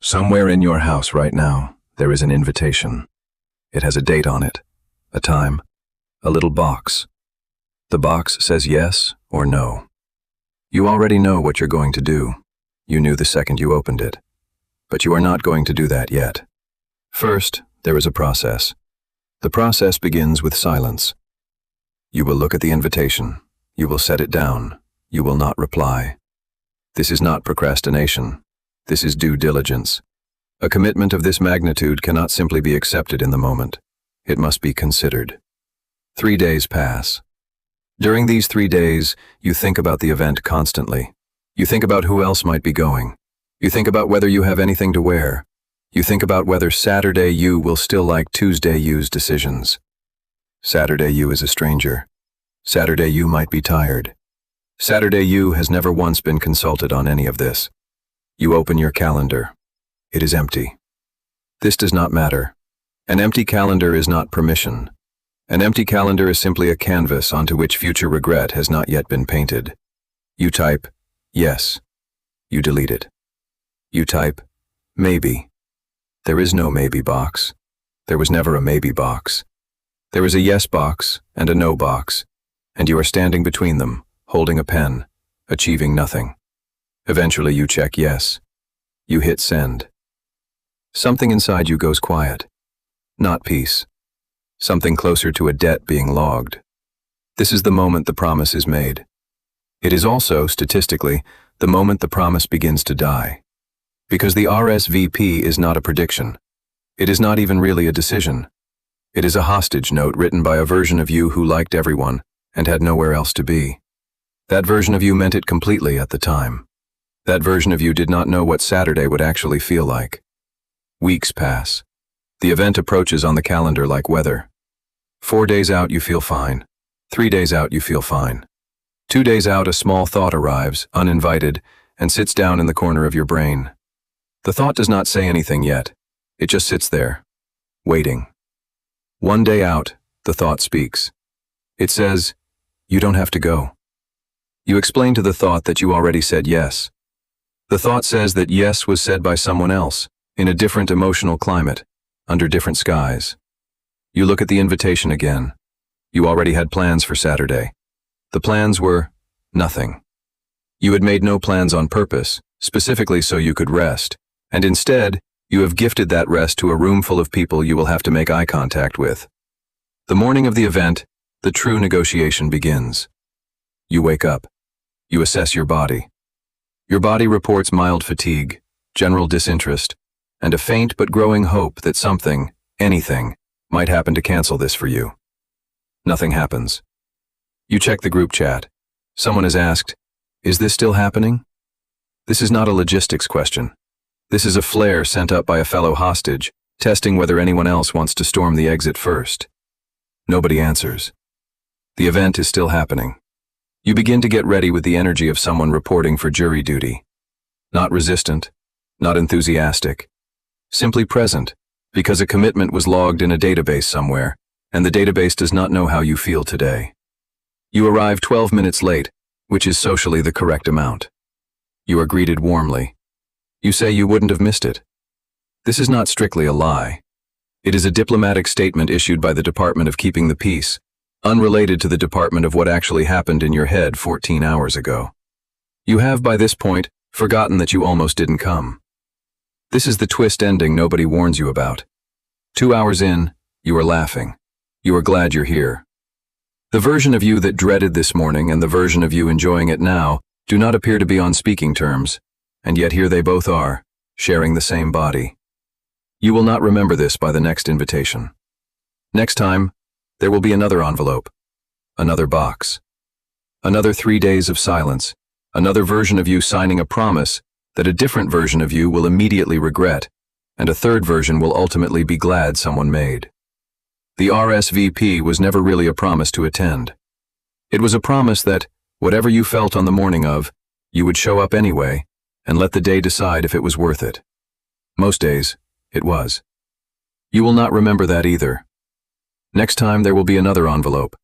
Somewhere in your house right now, there is an invitation. It has a date on it, a time, a little box. The box says yes or no. You already know what you're going to do. You knew the second you opened it. But you are not going to do that yet. First, there is a process. The process begins with silence. You will look at the invitation. You will set it down. You will not reply. This is not procrastination. This is due diligence. A commitment of this magnitude cannot simply be accepted in the moment. It must be considered. 3 days pass. During these 3 days, you think about the event constantly. You think about who else might be going. You think about whether you have anything to wear. You think about whether Saturday you will still like Tuesday you's decisions. Saturday you is a stranger. Saturday you might be tired. Saturday you has never once been consulted on any of this. You open your calendar. It is empty. This does not matter. An empty calendar is not permission. An empty calendar is simply a canvas onto which future regret has not yet been painted. You type, yes. You delete it. You type, maybe. There is no maybe box. There was never a maybe box. There is a yes box and a no box, and you are standing between them, holding a pen, achieving nothing. Eventually you check yes. You hit send. Something inside you goes quiet. Not peace. Something closer to a debt being logged. This is the moment the promise is made. It is also, statistically, the moment the promise begins to die. Because the RSVP is not a prediction. It is not even really a decision. It is a hostage note written by a version of you who liked everyone and had nowhere else to be. That version of you meant it completely at the time. That version of you did not know what Saturday would actually feel like. Weeks pass. The event approaches on the calendar like weather. 4 days out, you feel fine. 3 days out, you feel fine. 2 days out, a small thought arrives, uninvited, and sits down in the corner of your brain. The thought does not say anything yet. It just sits there, waiting. 1 day out, the thought speaks. It says, you don't have to go. You explain to the thought that you already said yes. The thought says that yes was said by someone else, in a different emotional climate, under different skies. You look at the invitation again. You already had plans for Saturday. The plans were nothing. You had made no plans on purpose, specifically so you could rest, and instead, you have gifted that rest to a room full of people you will have to make eye contact with. The morning of the event, the true negotiation begins. You wake up. You assess your body. Your body reports mild fatigue, general disinterest, and a faint but growing hope that something, anything, might happen to cancel this for you. Nothing happens. You check the group chat. Someone has asked, is this still happening? This is not a logistics question. This is a flare sent up by a fellow hostage, testing whether anyone else wants to storm the exit first. Nobody answers. The event is still happening. You begin to get ready with the energy of someone reporting for jury duty. Not resistant, not enthusiastic. Simply present, because a commitment was logged in a database somewhere, and the database does not know how you feel today. You arrive 12 minutes late, which is socially the correct amount. You are greeted warmly. You say you wouldn't have missed it. This is not strictly a lie. It is a diplomatic statement issued by the Department of Keeping the Peace, unrelated to the department of what actually happened in your head 14 hours ago. You have, by this point, forgotten that you almost didn't come. This is the twist ending nobody warns you about. 2 hours in, you are laughing. You are glad you're here. The version of you that dreaded this morning and the version of you enjoying it now do not appear to be on speaking terms, and yet here they both are, sharing the same body. You will not remember this by the next invitation. Next time, there will be another envelope, another box, another 3 days of silence, another version of you signing a promise that a different version of you will immediately regret, and a third version will ultimately be glad someone made. The RSVP was never really a promise to attend. It was a promise that, whatever you felt on the morning of, you would show up anyway, and let the day decide if it was worth it. Most days, it was. You will not remember that either. Next time there will be another envelope,